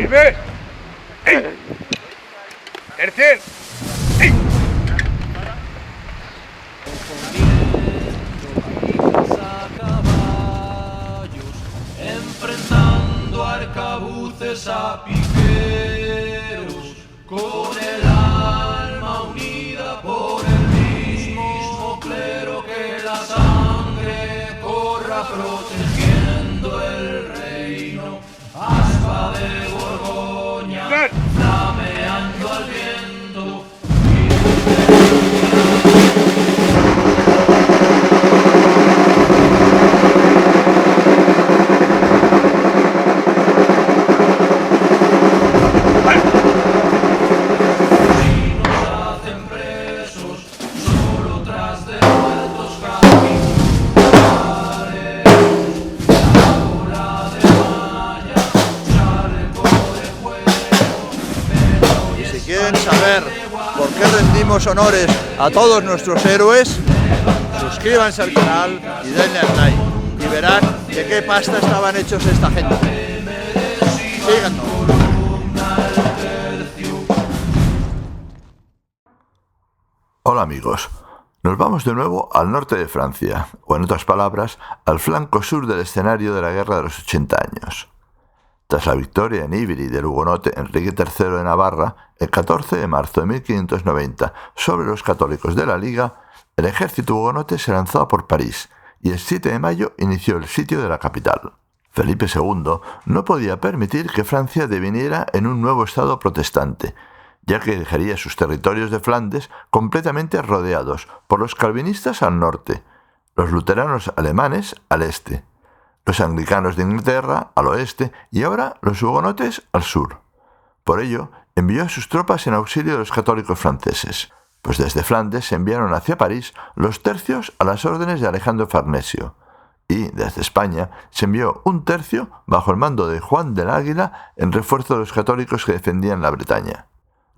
¡Firme! ¡Ey! ¡Tercer! ¡Ey! Enfrentando arcabuces a piqueros, con el alma unida por el mismo clero, que la sangre corra protegiendo el reino. Aspa de Borgoña, flameando al viento. ¿Quieren saber por qué rendimos honores a todos nuestros héroes? Suscríbanse al canal y denle al like y verán de qué pasta estaban hechos esta gente. Síganos. Hola amigos, nos vamos de nuevo al norte de Francia, o en otras palabras, al flanco sur del escenario de la Guerra de los 80 años. Tras la victoria en Ivry del hugonote Enrique III de Navarra, el 14 de marzo de 1590, sobre los católicos de la Liga, el ejército hugonote se lanzó a por París y el 7 de mayo inició el sitio de la capital. Felipe II no podía permitir que Francia deviniera en un nuevo estado protestante, ya que dejaría sus territorios de Flandes completamente rodeados por los calvinistas al norte, los luteranos alemanes al este, los anglicanos de Inglaterra al oeste y ahora los hugonotes al sur. Por ello, envió a sus tropas en auxilio de los católicos franceses, pues desde Flandes se enviaron hacia París los tercios a las órdenes de Alejandro Farnesio, y desde España se envió un tercio bajo el mando de Juan del Águila en refuerzo de los católicos que defendían la Bretaña.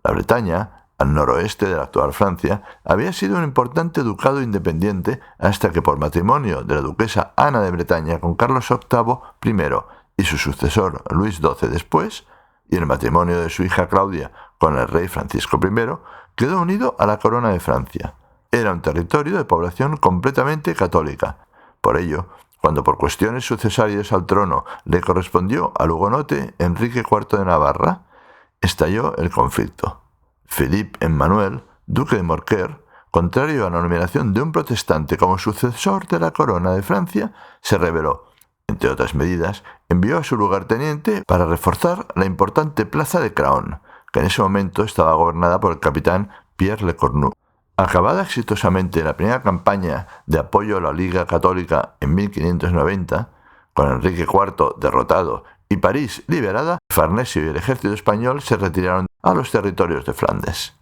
La Bretaña, al noroeste de la actual Francia, había sido un importante ducado independiente hasta que por matrimonio de la duquesa Ana de Bretaña con Carlos VIII primero y su sucesor Luis XII después, y el matrimonio de su hija Claudia con el rey Francisco I, quedó unido a la corona de Francia. Era un territorio de población completamente católica. Por ello, cuando por cuestiones sucesorias al trono le correspondió al hugonote Enrique IV de Navarra, estalló el conflicto. Philippe Emmanuel, duque de Morquer, contrario a la nominación de un protestante como sucesor de la corona de Francia, se rebeló. Entre otras medidas, envió a su lugarteniente para reforzar la importante plaza de Craon, que en ese momento estaba gobernada por el capitán Pierre Le Cornu. Acabada exitosamente la primera campaña de apoyo a la Liga Católica en 1590, con Enrique IV derrotado y París liberada, Farnesio y el ejército español se retiraron a los territorios de Flandes.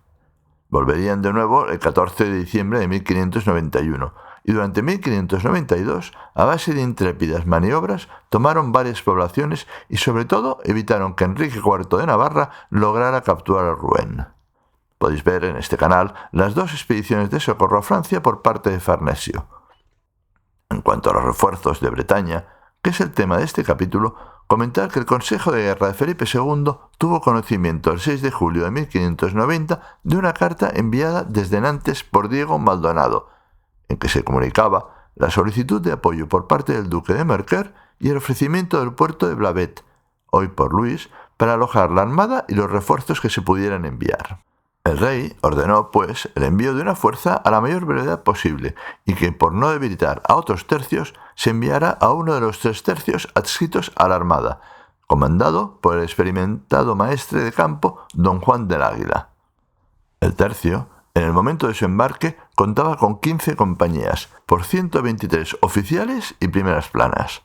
Volverían de nuevo el 14 de diciembre de 1591 y durante 1592, a base de intrépidas maniobras, tomaron varias poblaciones y sobre todo evitaron que Enrique IV de Navarra lograra capturar a Rouen. Podéis ver en este canal las dos expediciones de socorro a Francia por parte de Farnesio. En cuanto a los refuerzos de Bretaña, que es el tema de este capítulo, comentar que el Consejo de Guerra de Felipe II tuvo conocimiento el 6 de julio de 1590 de una carta enviada desde Nantes por Diego Maldonado, en que se comunicaba la solicitud de apoyo por parte del duque de Morquer y el ofrecimiento del puerto de Blavet, hoy por Luis, para alojar la armada y los refuerzos que se pudieran enviar. El rey ordenó, pues, el envío de una fuerza a la mayor brevedad posible y que, por no debilitar a otros tercios, se enviara a uno de los 3 tercios adscritos a la armada, comandado por el experimentado maestre de campo don Juan del Águila. El tercio, en el momento de su embarque, contaba con 15 compañías, por 123 oficiales y primeras planas,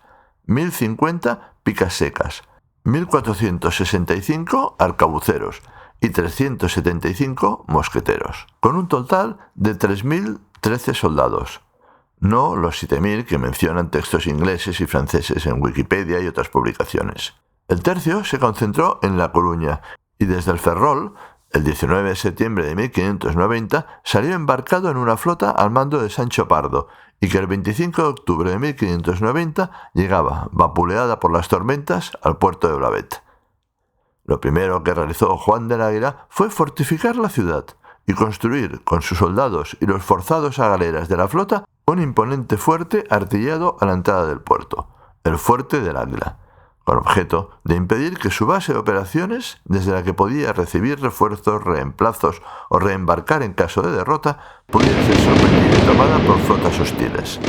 1050 picas secas, 1465 arcabuceros, y 375 mosqueteros, con un total de 3.013 soldados, no los 7.000 que mencionan textos ingleses y franceses en Wikipedia y otras publicaciones. El tercio se concentró en La Coruña y desde el Ferrol, el 19 de septiembre de 1590, salió embarcado en una flota al mando de Sancho Pardo y que el 25 de octubre de 1590 llegaba, vapuleada por las tormentas, al puerto de Blavet. Lo primero que realizó Juan del Águila fue fortificar la ciudad y construir con sus soldados y los forzados a galeras de la flota un imponente fuerte artillado a la entrada del puerto, el Fuerte del Águila, con objeto de impedir que su base de operaciones, desde la que podía recibir refuerzos, reemplazos o reembarcar en caso de derrota, pudiera ser sorprendida y tomada por flotas hostiles.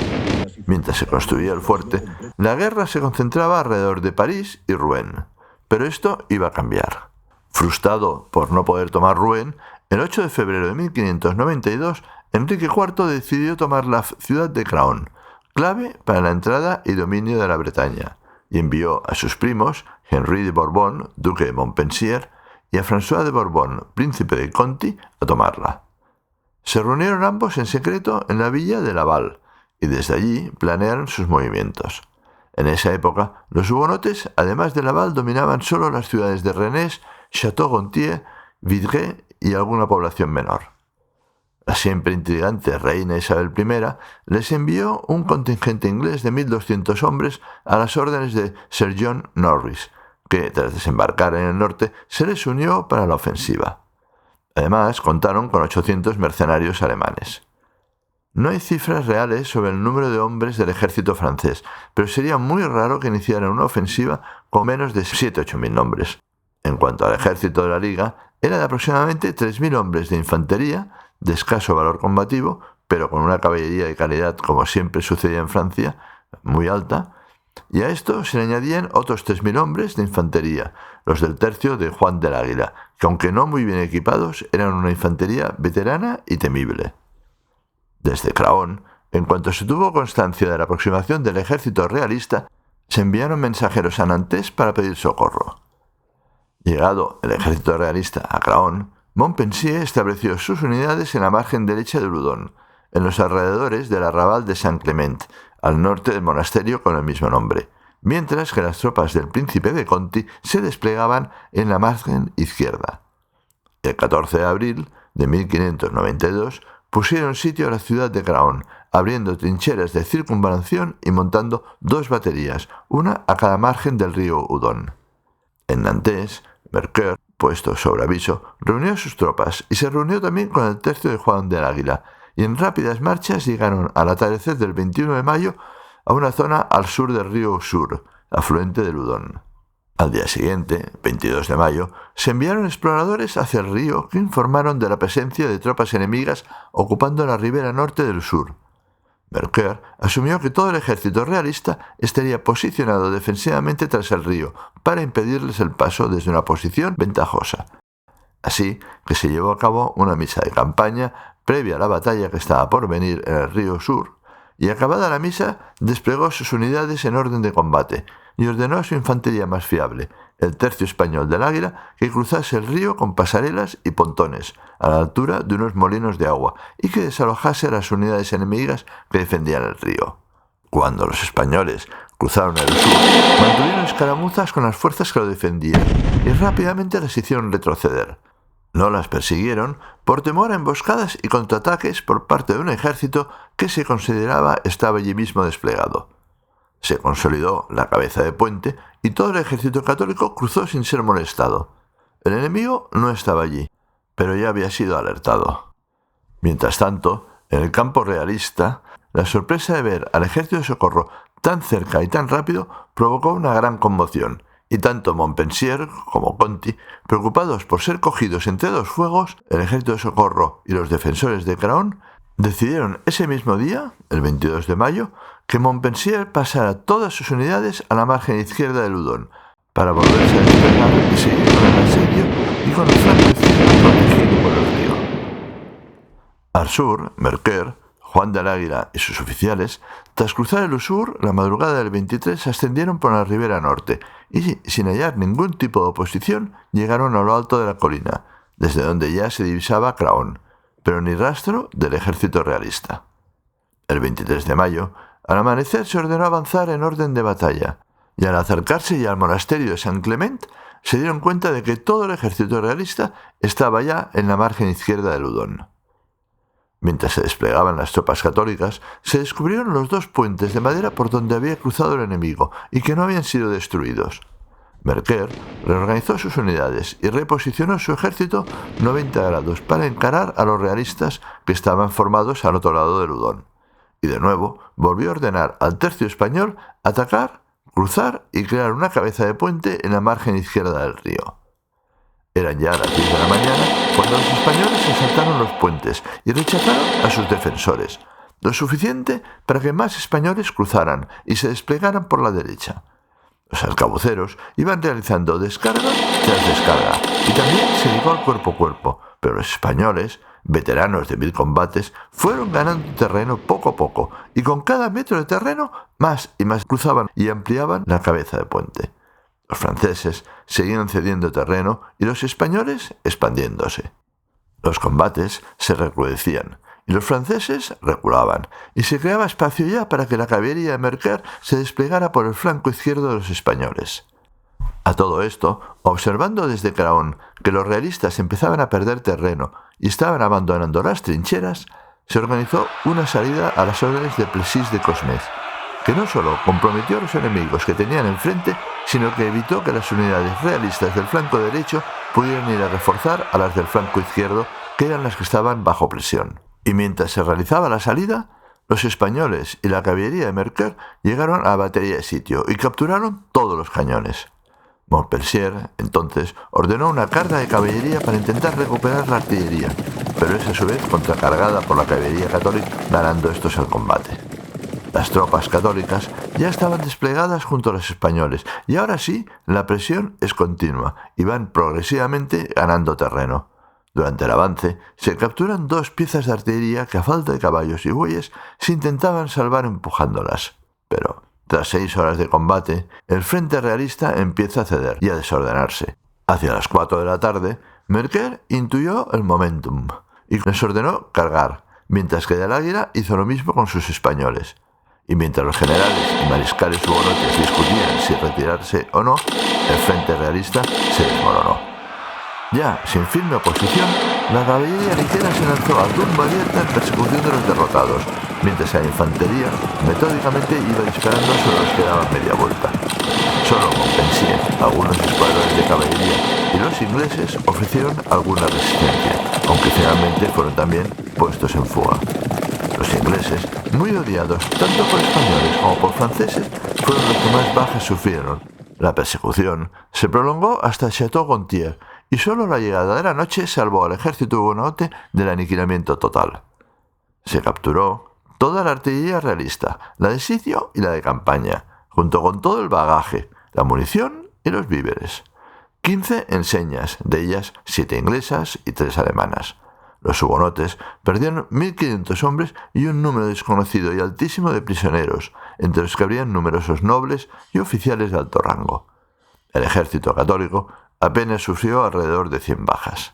Mientras se construía el fuerte, la guerra se concentraba alrededor de París y Rouen, pero esto iba a cambiar. Frustrado por no poder tomar Rouen, el 8 de febrero de 1592, Enrique IV decidió tomar la ciudad de Craon, clave para la entrada y dominio de la Bretaña, y envió a sus primos, Henry de Borbón, duque de Montpensier, y a François de Borbón, príncipe de Conti, a tomarla. Se reunieron ambos en secreto en la villa de Laval, y desde allí planearon sus movimientos. En esa época, los hugonotes, además de Laval, dominaban solo las ciudades de Rennes, Château-Gontier, Vidré y alguna población menor. La siempre intrigante reina Isabel I les envió un contingente inglés de 1.200 hombres a las órdenes de Sir John Norris, que, tras desembarcar en el norte, se les unió para la ofensiva. Además, contaron con 800 mercenarios alemanes. No hay cifras reales sobre el número de hombres del ejército francés, pero sería muy raro que iniciaran una ofensiva con menos de 7.000 o 8.000 hombres. En cuanto al ejército de la Liga, era de aproximadamente 3.000 hombres de infantería, de escaso valor combativo, pero con una caballería de calidad, como siempre sucedía en Francia, muy alta, y a esto se le añadían otros 3.000 hombres de infantería, los del tercio de Juan del Águila, que aunque no muy bien equipados, eran una infantería veterana y temible. Desde Craon, en cuanto se tuvo constancia de la aproximación del ejército realista, se enviaron mensajeros a Nantes para pedir socorro. Llegado el ejército realista a Craon, Montpensier estableció sus unidades en la margen derecha del Udon, en los alrededores del arrabal de Saint-Clement, al norte del monasterio con el mismo nombre, mientras que las tropas del príncipe de Conti se desplegaban en la margen izquierda. El 14 de abril de 1592 pusieron sitio a la ciudad de Craon, abriendo trincheras de circunvalación y montando 2 baterías, una a cada margen del río Udon. En Nantes, Mercœur, puesto sobre aviso, reunió a sus tropas y se reunió también con el tercio de Juan del Águila, y en rápidas marchas llegaron al atardecer del 21 de mayo a una zona al sur del río Sur, afluente del Udon. Al día siguiente, 22 de mayo, se enviaron exploradores hacia el río que informaron de la presencia de tropas enemigas ocupando la ribera norte del Sur. Mercœur asumió que todo el ejército realista estaría posicionado defensivamente tras el río para impedirles el paso desde una posición ventajosa. Así que se llevó a cabo una misa de campaña previa a la batalla que estaba por venir en el río Sur, y acabada la misa desplegó sus unidades en orden de combate y ordenó a su infantería más fiable, el tercio español del Águila, que cruzase el río con pasarelas y pontones a la altura de unos molinos de agua y que desalojase a las unidades enemigas que defendían el río. Cuando los españoles cruzaron el sur, mantuvieron escaramuzas con las fuerzas que lo defendían y rápidamente las hicieron retroceder. No las persiguieron por temor a emboscadas y contraataques por parte de un ejército que se consideraba estaba allí mismo desplegado. Se consolidó la cabeza de puente y todo el ejército católico cruzó sin ser molestado. El enemigo no estaba allí, pero ya había sido alertado. Mientras tanto, en el campo realista, la sorpresa de ver al ejército de socorro tan cerca y tan rápido provocó una gran conmoción, y tanto Montpensier como Conti, preocupados por ser cogidos entre 2 fuegos, el ejército de socorro y los defensores de Craon, decidieron ese mismo día, el 22 de mayo, que Montpensier pasara todas sus unidades a la margen izquierda del Udon, para volverse a desplegar y seguir con el asedio y con el flanco izquierdo protegido por el río. Al sur, Mercœur, Juan del Águila y sus oficiales, tras cruzar el Usur, la madrugada del 23 se ascendieron por la ribera norte y, sin hallar ningún tipo de oposición, llegaron a lo alto de la colina, desde donde ya se divisaba Craon, pero ni rastro del ejército realista. El 23 de mayo, al amanecer se ordenó avanzar en orden de batalla, y al acercarse ya al monasterio de Saint-Clement, se dieron cuenta de que todo el ejército realista estaba ya en la margen izquierda del Udon. Mientras se desplegaban las tropas católicas, se descubrieron los 2 puentes de madera por donde había cruzado el enemigo y que no habían sido destruidos. Merker reorganizó sus unidades y reposicionó su ejército 90 grados para encarar a los realistas que estaban formados al otro lado del Udon. Y de nuevo volvió a ordenar al tercio español atacar, cruzar y crear una cabeza de puente en la margen izquierda del río. Eran ya las 10 de la mañana cuando los españoles asaltaron los puentes y rechazaron a sus defensores, lo suficiente para que más españoles cruzaran y se desplegaran por la derecha. Los arcabuceros iban realizando descarga tras descarga y también se llegó al cuerpo a cuerpo, pero los españoles, veteranos de 1000 combates, fueron ganando terreno poco a poco y con cada metro de terreno más y más cruzaban y ampliaban la cabeza de puente. Los franceses seguían cediendo terreno y los españoles expandiéndose. Los combates se recrudecían y los franceses reculaban, y se creaba espacio ya para que la caballería de Merker se desplegara por el flanco izquierdo de los españoles. A todo esto, observando desde Craon que los realistas empezaban a perder terreno y estaban abandonando las trincheras, se organizó una salida a las órdenes de Plessis de Cosmes, que no solo comprometió a los enemigos que tenían enfrente, sino que evitó que las unidades realistas del flanco derecho pudieran ir a reforzar a las del flanco izquierdo, que eran las que estaban bajo presión. Y mientras se realizaba la salida, los españoles y la caballería de Merker llegaron a la batería de sitio y capturaron todos los cañones. Montpensier, entonces, ordenó una carga de caballería para intentar recuperar la artillería, pero es a su vez contracargada por la caballería católica, ganando estos el combate. Las tropas católicas ya estaban desplegadas junto a los españoles y ahora sí, la presión es continua y van progresivamente ganando terreno. Durante el avance, se capturan 2 piezas de artillería que a falta de caballos y bueyes se intentaban salvar empujándolas. Pero, tras 6 horas de combate, el frente realista empieza a ceder y a desordenarse. Hacia las 4 de la tarde, Merker intuyó el momentum y les ordenó cargar, mientras que Del Águila hizo lo mismo con sus españoles. Y mientras los generales y mariscales hugonotes discutían si retirarse o no, el frente realista se desmoronó. Ya sin firme oposición, la caballería ligera se lanzó a tumba abierta en persecución de los derrotados, mientras la infantería metódicamente iba disparando sobre los que daban media vuelta. Solo Montpensier, algunos escuadrones de caballería y los ingleses ofrecieron alguna resistencia, aunque finalmente fueron también puestos en fuga. Los ingleses, muy odiados tanto por españoles como por franceses, fueron los que más bajas sufrieron. La persecución se prolongó hasta Château-Gontier, y solo la llegada de la noche salvó al ejército hugonote del aniquilamiento total. Se capturó toda la artillería realista, la de sitio y la de campaña, junto con todo el bagaje, la munición y los víveres. 15 enseñas, de ellas 7 inglesas y 3 alemanas. Los hugonotes perdieron 1.500 hombres y un número desconocido y altísimo de prisioneros, entre los que habrían numerosos nobles y oficiales de alto rango. El ejército católico apenas sufrió alrededor de 100 bajas.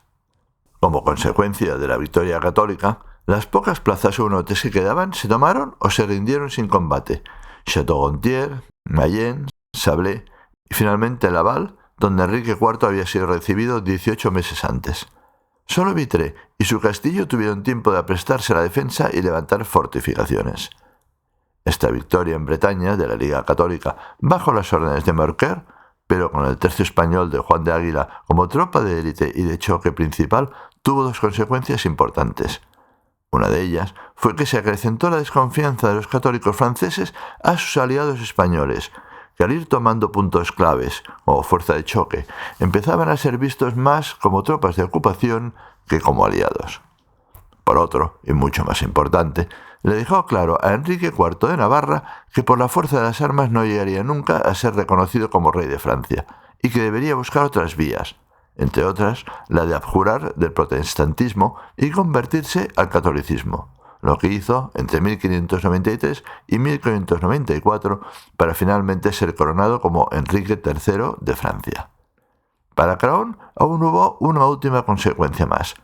Como consecuencia de la victoria católica, las pocas plazas hugonotes que quedaban se tomaron o se rindieron sin combate: Château-Gontier, Mayenne, Sablé y finalmente Laval, donde Enrique IV había sido recibido 18 meses antes. Solo Vitré y su castillo tuvieron tiempo de aprestarse a la defensa y levantar fortificaciones. Esta victoria en Bretaña de la Liga Católica, bajo las órdenes de Merker, pero con el tercio español de Juan de Águila como tropa de élite y de choque principal, tuvo 2 consecuencias importantes. Una de ellas fue que se acrecentó la desconfianza de los católicos franceses a sus aliados españoles, que al ir tomando puntos claves, como fuerza de choque, empezaban a ser vistos más como tropas de ocupación que como aliados. Por otro, y mucho más importante, le dejó claro a Enrique IV de Navarra que por la fuerza de las armas no llegaría nunca a ser reconocido como rey de Francia, y que debería buscar otras vías, entre otras la de abjurar del protestantismo y convertirse al catolicismo, lo que hizo entre 1593 y 1594 para finalmente ser coronado como Enrique III de Francia. Para Craon aún hubo una última consecuencia más.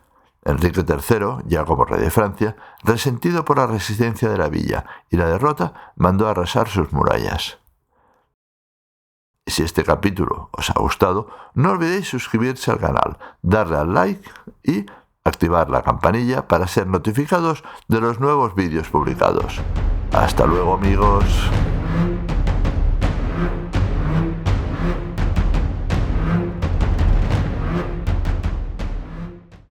Enrique III, ya como rey de Francia, resentido por la resistencia de la villa y la derrota, mandó arrasar sus murallas. Si este capítulo os ha gustado, no olvidéis suscribirse al canal, darle al like y activar la campanilla para ser notificados de los nuevos vídeos publicados. ¡Hasta luego, amigos!